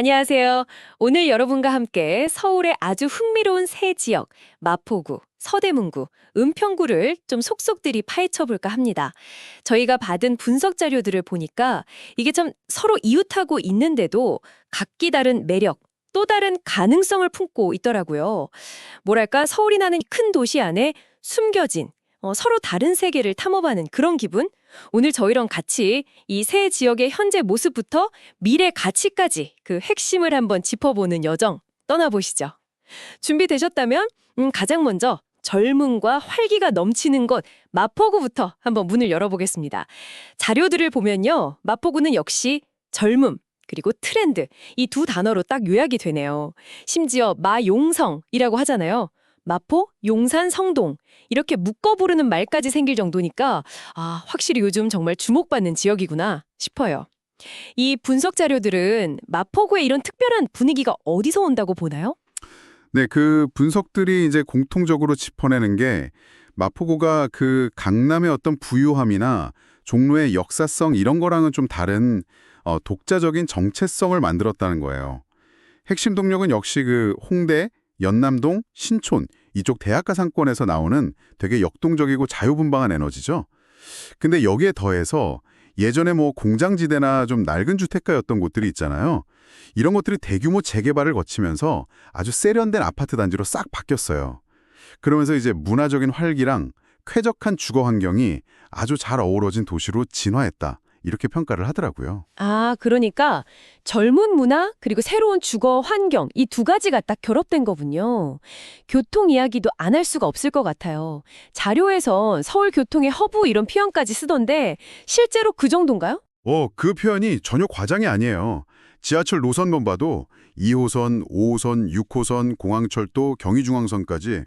안녕하세요. 오늘 여러분과 함께 서울의 아주 흥미로운 새 지역, 마포구, 서대문구, 은평구를 좀 속속들이 파헤쳐 볼까 합니다. 저희가 받은 분석 자료들을 보니까 이게 참 서로 이웃하고 있는데도 각기 다른 매력, 또 다른 가능성을 품고 있더라고요. 뭐랄까, 서울이라는 큰 도시 안에 숨겨진 서로 다른 세계를 탐험하는 그런 기분? 오늘 저희랑 같이 이 세 지역의 현재 모습부터 미래 가치까지 그 핵심을 한번 짚어보는 여정 떠나보시죠. 준비되셨다면 가장 먼저 젊음과 활기가 넘치는 곳 마포구부터 한번 문을 열어보겠습니다. 자료들을 보면요. 마포구는 역시 젊음 그리고 트렌드 이 두 단어로 딱 요약이 되네요. 심지어 마용성이라고 하잖아요. 마포, 용산, 성동 이렇게 묶어 부르는 말까지 생길 정도니까 확실히 요즘 정말 주목받는 지역이구나 싶어요. 이 분석 자료들은 마포구의 이런 특별한 분위기가 어디서 온다고 보나요? 네, 그 분석들이 이제 공통적으로 짚어내는 게 마포구가 그 강남의 어떤 부유함이나 종로의 역사성 이런 거랑은 좀 다른 독자적인 정체성을 만들었다는 거예요. 핵심 동력은 역시 그 홍대, 연남동, 신촌 이쪽 대학가 상권에서 나오는 되게 역동적이고 자유분방한 에너지죠. 근데 여기에 더해서 예전에 뭐 공장지대나 좀 낡은 주택가였던 곳들이 있잖아요. 이런 것들이 대규모 재개발을 거치면서 아주 세련된 아파트 단지로 싹 바뀌었어요. 그러면서 이제 문화적인 활기랑 쾌적한 주거 환경이 아주 잘 어우러진 도시로 진화했다. 이렇게 평가를 하더라고요. 그러니까 젊은 문화 그리고 새로운 주거 환경 이 두 가지가 딱 결합된 거군요. 교통 이야기도 안 할 수가 없을 것 같아요. 자료에선 서울 교통의 허브 이런 표현까지 쓰던데 실제로 그 정도인가요? 그 표현이 전혀 과장이 아니에요. 지하철 노선만 봐도 2호선, 5호선, 6호선, 공항철도, 경의중앙선까지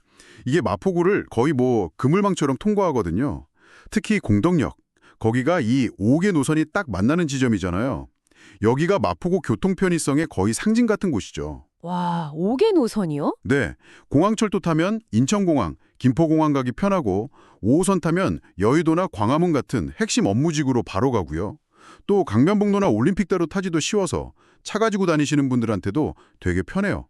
이게 마포구를 거의 뭐 그물망처럼 통과하거든요. 특히 공덕역, 거기가 이 5개 노선이 딱 만나는 지점이잖아요. 여기가 마포구 교통 편의성의 거의 상징 같은 곳이죠. 와, 5개 노선이요? 네, 공항철도 타면 인천공항, 김포공항 가기 편하고 5호선 타면 여의도나 광화문 같은 핵심 업무지구로 바로 가고요. 또 강변북로나 올림픽대로 타지도 쉬워서 차 가지고 다니시는 분들한테도 되게 편해요.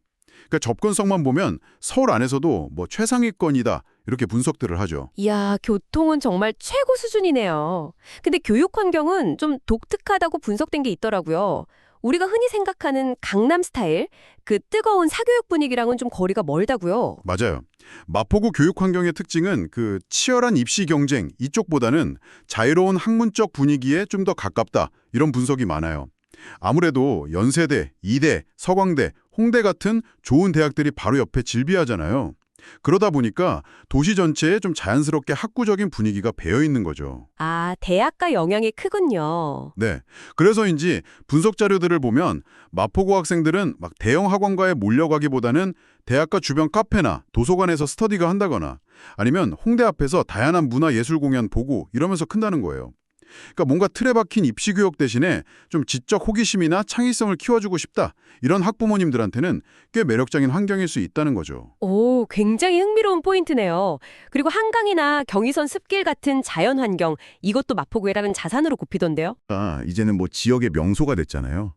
그러니까 접근성만 보면 서울 안에서도 뭐 최상위권이다 이렇게 분석들을 하죠. 이야, 교통은 정말 최고 수준이네요. 근데 교육 환경은 좀 독특하다고 분석된 게 있더라고요. 우리가 흔히 생각하는 강남 스타일, 그 뜨거운 사교육 분위기랑은 좀 거리가 멀다고요. 맞아요. 마포구 교육 환경의 특징은 그 치열한 입시 경쟁 이쪽보다는 자유로운 학문적 분위기에 좀 더 가깝다 이런 분석이 많아요. 아무래도 연세대, 이대, 서광대, 홍대 같은 좋은 대학들이 바로 옆에 질비하잖아요. 그러다 보니까 도시 전체에 좀 자연스럽게 학구적인 분위기가 배어 있는 거죠. 대학가 영향이 크군요. 네. 그래서인지 분석 자료들을 보면 마포구 학생들은 막 대형 학원가에 몰려가기보다는 대학가 주변 카페나 도서관에서 스터디가 한다거나 아니면 홍대 앞에서 다양한 문화예술 공연 보고 이러면서 큰다는 거예요. 그러니까 뭔가 틀에 박힌 입시 교육 대신에 좀 지적 호기심이나 창의성을 키워주고 싶다. 이런 학부모님들한테는 꽤 매력적인 환경일 수 있다는 거죠. 오, 굉장히 흥미로운 포인트네요. 그리고 한강이나 경의선 숲길 같은 자연 환경, 이것도 마포구에라면 자산으로 꼽히던데요. 이제는 뭐 지역의 명소가 됐잖아요.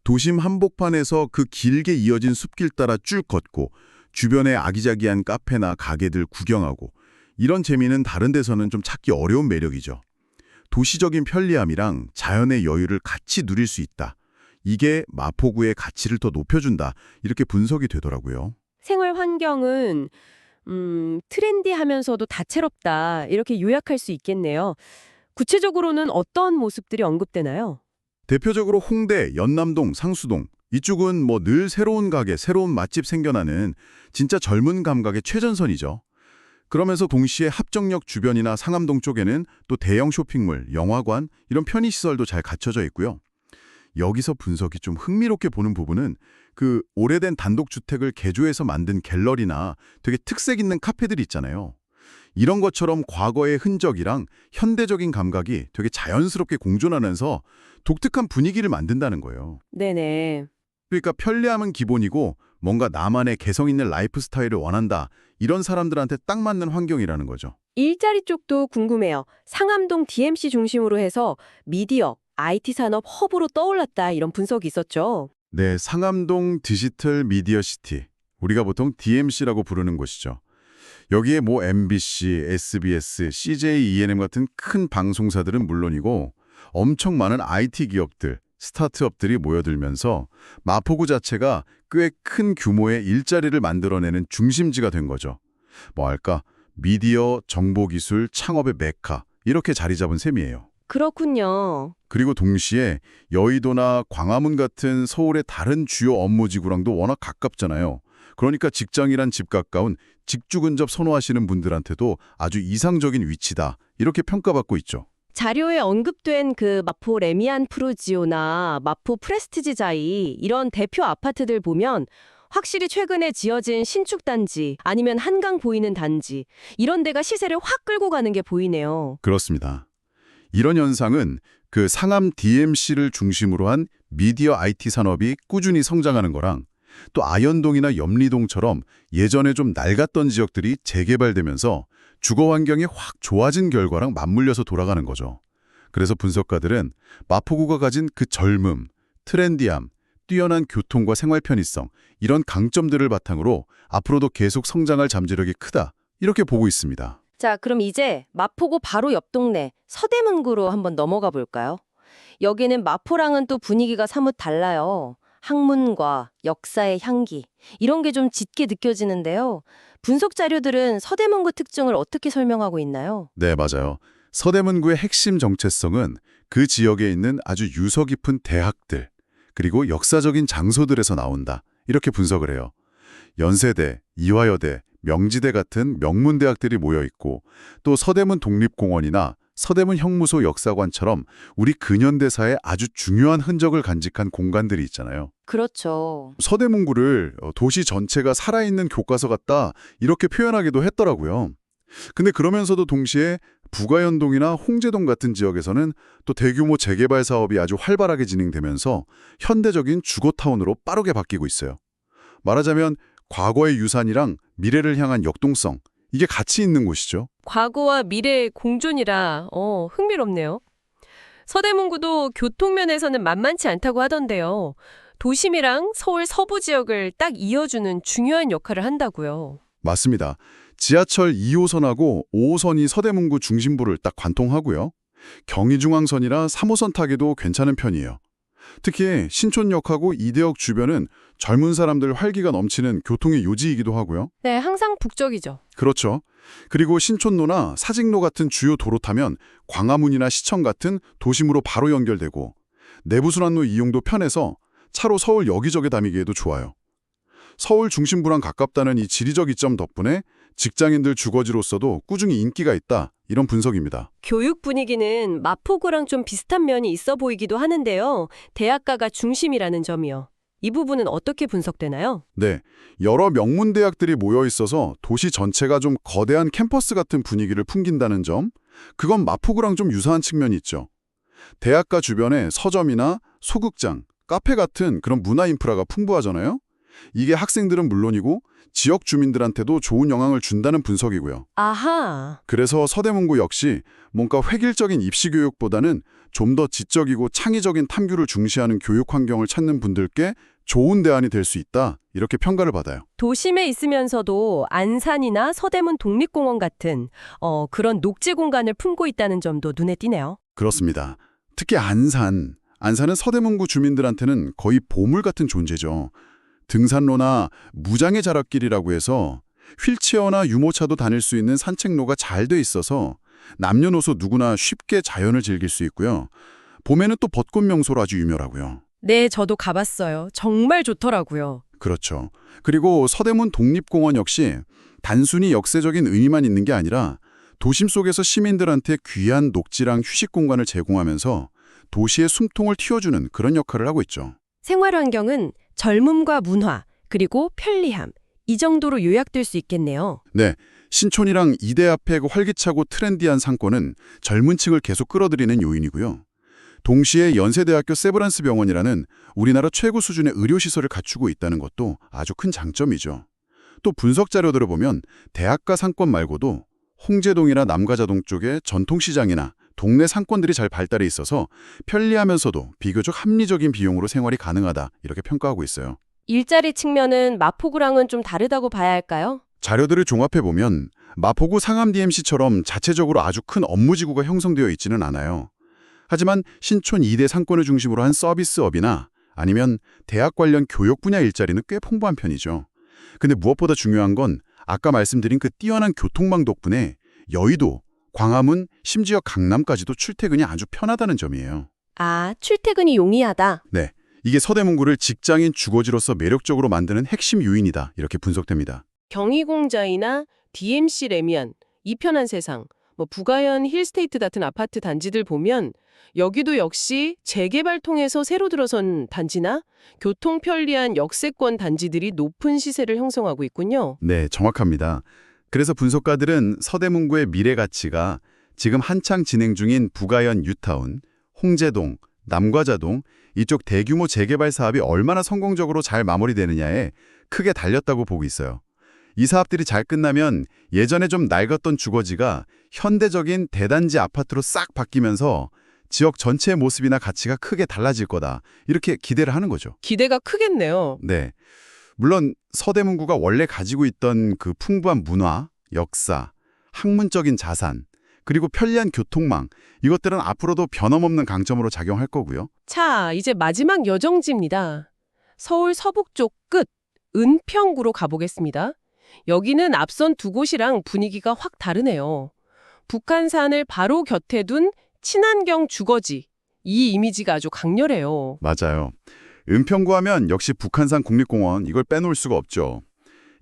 도심 한복판에서 그 길게 이어진 숲길 따라 쭉 걷고 주변에 아기자기한 카페나 가게들 구경하고 이런 재미는 다른 데서는 좀 찾기 어려운 매력이죠. 도시적인 편리함이랑 자연의 여유를 같이 누릴 수 있다. 이게 마포구의 가치를 더 높여준다. 이렇게 분석이 되더라고요. 생활 환경은 트렌디하면서도 다채롭다. 이렇게 요약할 수 있겠네요. 구체적으로는 어떤 모습들이 언급되나요? 대표적으로 홍대, 연남동, 상수동 이쪽은 뭐 늘 새로운 가게, 새로운 맛집 생겨나는 진짜 젊은 감각의 최전선이죠. 그러면서 동시에 합정역 주변이나 상암동 쪽에는 또 대형 쇼핑몰, 영화관 이런 편의시설도 잘 갖춰져 있고요. 여기서 분석이 좀 흥미롭게 보는 부분은 그 오래된 단독주택을 개조해서 만든 갤러리나 되게 특색 있는 카페들이 있잖아요. 이런 것처럼 과거의 흔적이랑 현대적인 감각이 되게 자연스럽게 공존하면서 독특한 분위기를 만든다는 거예요. 네네. 그러니까 편리함은 기본이고 뭔가 나만의 개성 있는 라이프 스타일을 원한다. 이런 사람들한테 딱 맞는 환경이라는 거죠. 일자리 쪽도 궁금해요. 상암동 DMC 중심으로 해서 미디어, IT 산업 허브로 떠올랐다 이런 분석이 있었죠. 네, 상암동 디지털 미디어 시티. 우리가 보통 DMC라고 부르는 곳이죠. 여기에 뭐 MBC, SBS, CJ, ENM 같은 큰 방송사들은 물론이고 엄청 많은 IT 기업들, 스타트업들이 모여들면서 마포구 자체가 꽤 큰 규모의 일자리를 만들어내는 중심지가 된 거죠. 뭐랄까, 미디어, 정보기술, 창업의 메카 이렇게 자리 잡은 셈이에요. 그렇군요. 그리고 동시에 여의도나 광화문 같은 서울의 다른 주요 업무지구랑도 워낙 가깝잖아요. 그러니까 직장이란 집 가까운 직주 근접 선호하시는 분들한테도 아주 이상적인 위치다. 이렇게 평가받고 있죠. 자료에 언급된 그 마포 레미안 프루지오나 마포 프레스티지자이 이런 대표 아파트들 보면 확실히 최근에 지어진 신축 단지 아니면 한강 보이는 단지 이런 데가 시세를 확 끌고 가는 게 보이네요. 그렇습니다. 이런 현상은 그 상암 DMC를 중심으로 한 미디어 IT 산업이 꾸준히 성장하는 거랑 또 아현동이나 염리동처럼 예전에 좀 낡았던 지역들이 재개발되면서 주거 환경이 확 좋아진 결과랑 맞물려서 돌아가는 거죠. 그래서 분석가들은 마포구가 가진 그 젊음, 트렌디함, 뛰어난 교통과 생활 편의성 이런 강점들을 바탕으로 앞으로도 계속 성장할 잠재력이 크다 이렇게 보고 있습니다. 자, 그럼 이제 마포구 바로 옆 동네 서대문구로 한번 넘어가 볼까요? 여기는 마포랑은 또 분위기가 사뭇 달라요. 학문과 역사의 향기 이런 게 좀 짙게 느껴지는데요. 분석 자료들은 서대문구 특징을 어떻게 설명하고 있나요? 네, 맞아요. 서대문구의 핵심 정체성은 그 지역에 있는 아주 유서 깊은 대학들, 그리고 역사적인 장소들에서 나온다. 이렇게 분석을 해요. 연세대, 이화여대, 명지대 같은 명문대학들이 모여있고 또 서대문 독립공원이나 서대문 형무소 역사관처럼 우리 근현대사의 아주 중요한 흔적을 간직한 공간들이 있잖아요. 그렇죠. 서대문구를 도시 전체가 살아있는 교과서 같다 이렇게 표현하기도 했더라고요. 근데 그러면서도 동시에 부가연동이나 홍제동 같은 지역에서는 또 대규모 재개발 사업이 아주 활발하게 진행되면서 현대적인 주거타운으로 빠르게 바뀌고 있어요. 말하자면 과거의 유산이랑 미래를 향한 역동성, 이게 같이 있는 곳이죠. 과거와 미래의 공존이라 흥미롭네요. 서대문구도 교통면에서는 만만치 않다고 하던데요. 도심이랑 서울 서부 지역을 딱 이어주는 중요한 역할을 한다고요. 맞습니다. 지하철 2호선하고 5호선이 서대문구 중심부를 딱 관통하고요. 경의중앙선이라 3호선 타기도 괜찮은 편이에요. 특히 신촌역하고 이대역 주변은 젊은 사람들 활기가 넘치는 교통의 요지이기도 하고요. 네, 항상 북적이죠. 그렇죠. 그리고 신촌로나 사직로 같은 주요 도로 타면 광화문이나 시청 같은 도심으로 바로 연결되고 내부순환로 이용도 편해서 차로 서울 여기저기 다니기에도 좋아요. 서울 중심부랑 가깝다는 이 지리적 이점 덕분에 직장인들 주거지로서도 꾸준히 인기가 있다. 이런 분석입니다. 교육 분위기는 마포구랑 좀 비슷한 면이 있어 보이기도 하는데요. 대학가가 중심이라는 점이요. 이 부분은 어떻게 분석되나요? 네, 여러 명문대학들이 모여 있어서 도시 전체가 좀 거대한 캠퍼스 같은 분위기를 풍긴다는 점, 그건 마포구랑 좀 유사한 측면이 있죠. 대학가 주변에 서점이나 소극장, 카페 같은 그런 문화 인프라가 풍부하잖아요. 이게 학생들은 물론이고 지역 주민들한테도 좋은 영향을 준다는 분석이고요. 아하. 그래서 서대문구 역시 뭔가 획일적인 입시 교육보다는 좀 더 지적이고 창의적인 탐구를 중시하는 교육 환경을 찾는 분들께 좋은 대안이 될 수 있다. 이렇게 평가를 받아요. 도심에 있으면서도 안산이나 서대문 독립공원 같은 그런 녹지 공간을 품고 있다는 점도 눈에 띄네요. 그렇습니다. 특히 안산은 서대문구 주민들한테는 거의 보물 같은 존재죠. 등산로나 무장의 자락길이라고 해서 휠체어나 유모차도 다닐 수 있는 산책로가 잘 돼 있어서 남녀노소 누구나 쉽게 자연을 즐길 수 있고요. 봄에는 또 벚꽃 명소로 아주 유명하고요. 네, 저도 가봤어요. 정말 좋더라고요. 그렇죠. 그리고 서대문 독립공원 역시 단순히 역사적인 의미만 있는 게 아니라 도심 속에서 시민들한테 귀한 녹지랑 휴식 공간을 제공하면서 도시의 숨통을 틔워주는 그런 역할을 하고 있죠. 생활 환경은 젊음과 문화, 그리고 편리함, 이 정도로 요약될 수 있겠네요. 네, 신촌이랑 이대 앞에 그 활기차고 트렌디한 상권은 젊은 층을 계속 끌어들이는 요인이고요. 동시에 연세대학교 세브란스 병원이라는 우리나라 최고 수준의 의료시설을 갖추고 있다는 것도 아주 큰 장점이죠. 또 분석 자료들을 보면 대학가 상권 말고도 홍제동이나 남가자동 쪽의 전통시장이나 동네 상권들이 잘 발달해 있어서 편리하면서도 비교적 합리적인 비용으로 생활이 가능하다 이렇게 평가하고 있어요. 일자리 측면은 마포구랑은 좀 다르다고 봐야 할까요? 자료들을 종합해보면 마포구 상암 DMC처럼 자체적으로 아주 큰 업무지구가 형성되어 있지는 않아요. 하지만 신촌 2대 상권을 중심으로 한 서비스업이나 아니면 대학 관련 교육 분야 일자리는 꽤 풍부한 편이죠. 근데 무엇보다 중요한 건 아까 말씀드린 그 뛰어난 교통망 덕분에 여의도, 광화문, 심지어 강남까지도 출퇴근이 아주 편하다는 점이에요. 아, 출퇴근이 용이하다. 네, 이게 서대문구를 직장인 주거지로서 매력적으로 만드는 핵심 요인이다 이렇게 분석됩니다. 경희공자이나 DMC 레미안, 이편한 세상, 부가현 힐스테이트 같은 아파트 단지들 보면 여기도 역시 재개발 통해서 새로 들어선 단지나 교통 편리한 역세권 단지들이 높은 시세를 형성하고 있군요. 네, 정확합니다. 그래서 분석가들은 서대문구의 미래 가치가 지금 한창 진행 중인 부가현 뉴타운, 홍제동, 남과자동 이쪽 대규모 재개발 사업이 얼마나 성공적으로 잘 마무리되느냐에 크게 달렸다고 보고 있어요. 이 사업들이 잘 끝나면 예전에 좀 낡았던 주거지가 현대적인 대단지 아파트로 싹 바뀌면서 지역 전체의 모습이나 가치가 크게 달라질 거다. 이렇게 기대를 하는 거죠. 기대가 크겠네요. 네. 물론 서대문구가 원래 가지고 있던 그 풍부한 문화, 역사, 학문적인 자산, 그리고 편리한 교통망 이것들은 앞으로도 변함없는 강점으로 작용할 거고요. 자, 이제 마지막 여정지입니다. 서울 서북쪽 끝, 은평구로 가보겠습니다. 여기는 앞선 두 곳이랑 분위기가 확 다르네요. 북한산을 바로 곁에 둔 친환경 주거지. 이 이미지가 아주 강렬해요. 맞아요. 은평구 하면 역시 북한산 국립공원 이걸 빼놓을 수가 없죠.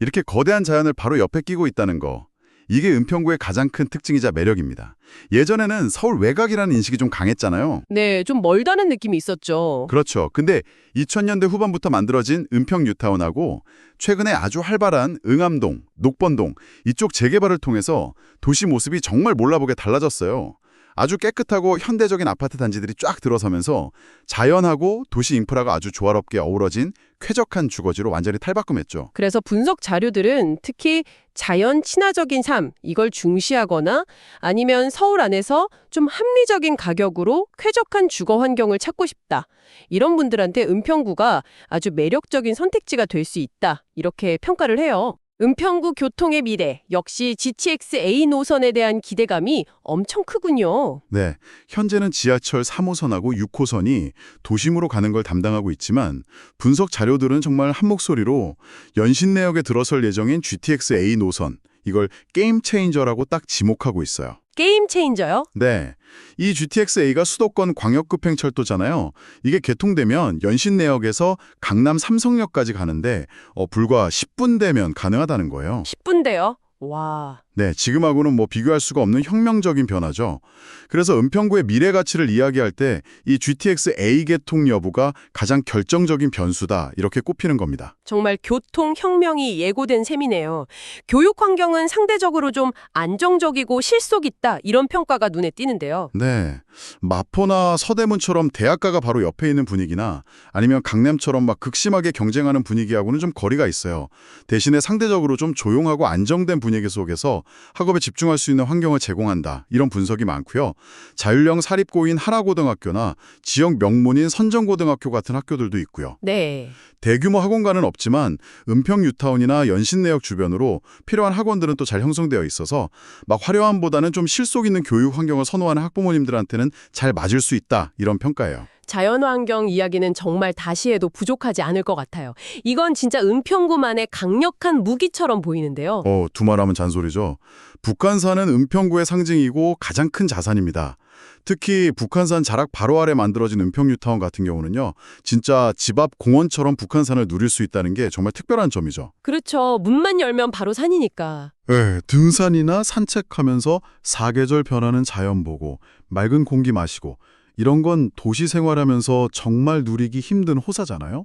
이렇게 거대한 자연을 바로 옆에 끼고 있다는 거. 이게 은평구의 가장 큰 특징이자 매력입니다. 예전에는 서울 외곽이라는 인식이 좀 강했잖아요. 네, 좀 멀다는 느낌이 있었죠. 그렇죠. 근데 2000년대 후반부터 만들어진 은평 뉴타운하고 최근에 아주 활발한 응암동, 녹번동 이쪽 재개발을 통해서 도시 모습이 정말 몰라보게 달라졌어요. 아주 깨끗하고 현대적인 아파트 단지들이 쫙 들어서면서 자연하고 도시 인프라가 아주 조화롭게 어우러진 쾌적한 주거지로 완전히 탈바꿈했죠. 그래서 분석 자료들은 특히 자연 친화적인 삶, 이걸 중시하거나 아니면 서울 안에서 좀 합리적인 가격으로 쾌적한 주거 환경을 찾고 싶다. 이런 분들한테 은평구가 아주 매력적인 선택지가 될 수 있다. 이렇게 평가를 해요. 은평구 교통의 미래, 역시 GTX A 노선에 대한 기대감이 엄청 크군요. 네, 현재는 지하철 3호선하고 6호선이 도심으로 가는 걸 담당하고 있지만 분석 자료들은 정말 한 목소리로 연신내역에 들어설 예정인 GTX A 노선, 이걸 게임 체인저라고 딱 지목하고 있어요. 게임 체인저요? 네, 이 GTX-A가 수도권 광역급행철도잖아요. 이게 개통되면 연신내역에서 강남 삼성역까지 가는데 불과 10분 되면 가능하다는 거예요. 10분대요? 와. 네, 지금하고는 비교할 수가 없는 혁명적인 변화죠. 그래서 은평구의 미래 가치를 이야기할 때 이 GTX-A 개통 여부가 가장 결정적인 변수다 이렇게 꼽히는 겁니다. 정말 교통혁명이 예고된 셈이네요. 교육 환경은 상대적으로 좀 안정적이고 실속 있다 이런 평가가 눈에 띄는데요. 네, 마포나 서대문처럼 대학가가 바로 옆에 있는 분위기나 아니면 강남처럼 막 극심하게 경쟁하는 분위기하고는 좀 거리가 있어요. 대신에 상대적으로 좀 조용하고 안정된 분위기 속에서 학업에 집중할 수 있는 환경을 제공한다. 이런 분석이 많고요. 자율형 사립고인 하라고등학교나 지역 명문인 선정고등학교 같은 학교들도 있고요. 네. 대규모 학원가는 없지만 은평 뉴타운이나 연신내역 주변으로 필요한 학원들은 또 잘 형성되어 있어서 막 화려함보다는 좀 실속 있는 교육 환경을 선호하는 학부모님들한테는 잘 맞을 수 있다. 이런 평가예요. 자연환경 이야기는 정말 다시 해도 부족하지 않을 것 같아요. 이건 진짜 은평구만의 강력한 무기처럼 보이는데요. 두말하면 잔소리죠. 북한산은 은평구의 상징이고 가장 큰 자산입니다. 특히 북한산 자락 바로 아래 만들어진 은평 뉴타운 같은 경우는요. 진짜 집 앞 공원처럼 북한산을 누릴 수 있다는 게 정말 특별한 점이죠. 그렇죠. 문만 열면 바로 산이니까. 네, 등산이나 산책하면서 사계절 변하는 자연 보고 맑은 공기 마시고 이런 건 도시 생활하면서 정말 누리기 힘든 호사잖아요.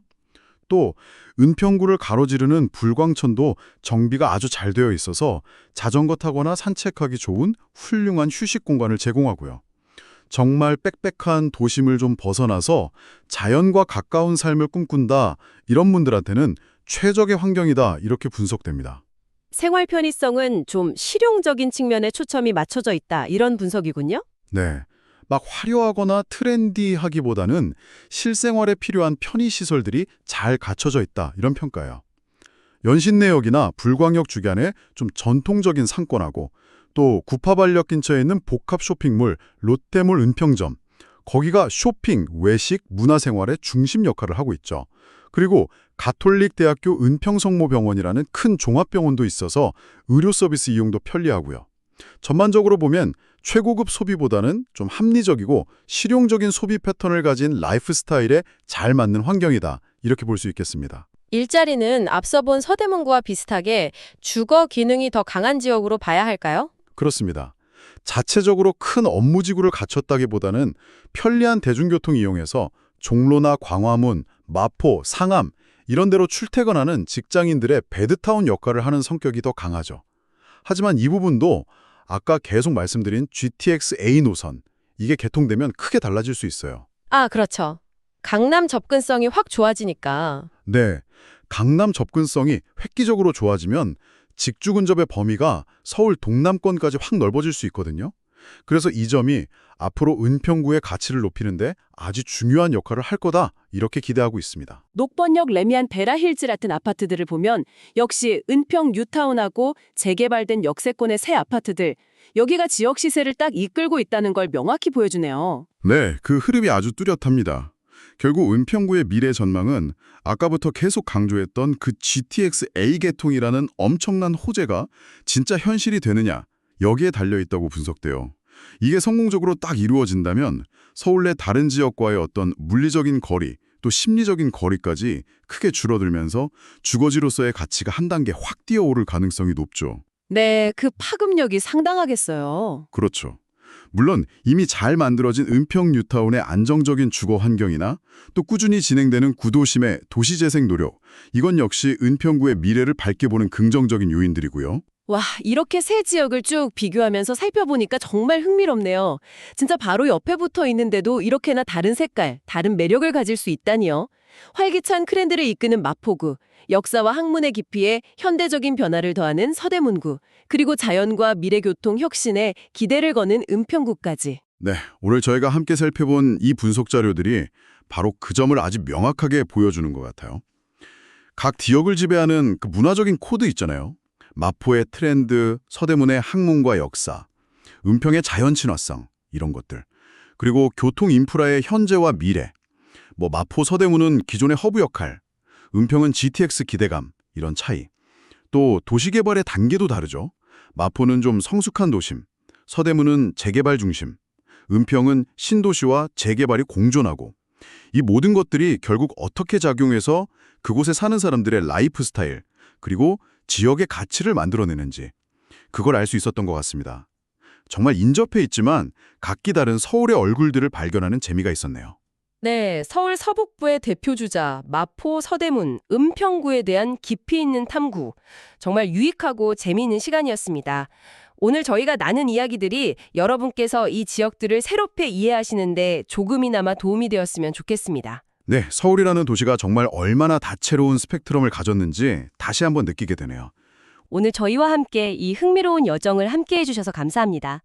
또 은평구를 가로지르는 불광천도 정비가 아주 잘 되어 있어서 자전거 타거나 산책하기 좋은 훌륭한 휴식 공간을 제공하고요. 정말 빽빽한 도심을 좀 벗어나서 자연과 가까운 삶을 꿈꾼다. 이런 분들한테는 최적의 환경이다. 이렇게 분석됩니다. 생활 편의성은 좀 실용적인 측면에 초점이 맞춰져 있다. 이런 분석이군요. 네. 막 화려하거나 트렌디하기보다는 실생활에 필요한 편의시설들이 잘 갖춰져 있다 이런 평가예요. 연신내역이나 불광역 주변에 좀 전통적인 상권하고 또 구파발역 근처에 있는 복합 쇼핑몰 롯데몰 은평점 거기가 쇼핑, 외식, 문화생활의 중심 역할을 하고 있죠. 그리고 가톨릭대학교 은평성모병원이라는 큰 종합병원도 있어서 의료 서비스 이용도 편리하고요. 전반적으로 보면 최고급 소비보다는 좀 합리적이고 실용적인 소비 패턴을 가진 라이프 스타일에 잘 맞는 환경이다. 이렇게 볼 수 있겠습니다. 일자리는 앞서 본 서대문구와 비슷하게 주거 기능이 더 강한 지역으로 봐야 할까요? 그렇습니다. 자체적으로 큰 업무지구를 갖췄다기보다는 편리한 대중교통 이용해서 종로나 광화문, 마포, 상암 이런 데로 출퇴근하는 직장인들의 베드타운 역할을 하는 성격이 더 강하죠. 하지만 이 부분도 아까 계속 말씀드린 GTX-A 노선, 이게 개통되면 크게 달라질 수 있어요. 아, 그렇죠. 강남 접근성이 확 좋아지니까. 네, 강남 접근성이 획기적으로 좋아지면 직주 근접의 범위가 서울 동남권까지 확 넓어질 수 있거든요. 그래서 이 점이 앞으로 은평구의 가치를 높이는데 아주 중요한 역할을 할 거다 이렇게 기대하고 있습니다. 녹번역 레미안 베라힐즈 같은 아파트들을 보면 역시 은평 뉴타운하고 재개발된 역세권의 새 아파트들, 여기가 지역 시세를 딱 이끌고 있다는 걸 명확히 보여주네요. 네, 그 흐름이 아주 뚜렷합니다. 결국 은평구의 미래 전망은 아까부터 계속 강조했던 그 GTX-A 개통이라는 엄청난 호재가 진짜 현실이 되느냐 여기에 달려있다고 분석돼요. 이게 성공적으로 딱 이루어진다면 서울 내 다른 지역과의 어떤 물리적인 거리 또 심리적인 거리까지 크게 줄어들면서 주거지로서의 가치가 한 단계 확 뛰어오를 가능성이 높죠. 네, 그 파급력이 상당하겠어요. 그렇죠. 물론 이미 잘 만들어진 은평 뉴타운의 안정적인 주거 환경이나 또 꾸준히 진행되는 구도심의 도시재생 노력, 이건 역시 은평구의 미래를 밝게 보는 긍정적인 요인들이고요. 와, 이렇게 세 지역을 쭉 비교하면서 살펴보니까 정말 흥미롭네요. 진짜 바로 옆에 붙어 있는데도 이렇게나 다른 색깔, 다른 매력을 가질 수 있다니요. 활기찬 트렌드를 이끄는 마포구, 역사와 학문의 깊이에 현대적인 변화를 더하는 서대문구, 그리고 자연과 미래교통 혁신에 기대를 거는 은평구까지. 네, 오늘 저희가 함께 살펴본 이 분석 자료들이 바로 그 점을 아주 명확하게 보여주는 것 같아요. 각 지역을 지배하는 그 문화적인 코드 있잖아요. 마포의 트렌드, 서대문의 학문과 역사, 은평의 자연 친화성 이런 것들. 그리고 교통 인프라의 현재와 미래. 마포 서대문은 기존의 허브 역할, 은평은 GTX 기대감 이런 차이. 또 도시개발의 단계도 다르죠. 마포는 좀 성숙한 도심, 서대문은 재개발 중심, 은평은 신도시와 재개발이 공존하고 이 모든 것들이 결국 어떻게 작용해서 그곳에 사는 사람들의 라이프 스타일 그리고 지역의 가치를 만들어내는지 그걸 알 수 있었던 것 같습니다. 정말 인접해 있지만 각기 다른 서울의 얼굴들을 발견하는 재미가 있었네요. 네, 서울 서북부의 대표주자 마포, 서대문, 은평구에 대한 깊이 있는 탐구. 정말 유익하고 재미있는 시간이었습니다. 오늘 저희가 나눈 이야기들이 여러분께서 이 지역들을 새롭게 이해하시는데 조금이나마 도움이 되었으면 좋겠습니다. 네, 서울이라는 도시가 정말 얼마나 다채로운 스펙트럼을 가졌는지 다시 한번 느끼게 되네요. 오늘 저희와 함께 이 흥미로운 여정을 함께 해주셔서 감사합니다.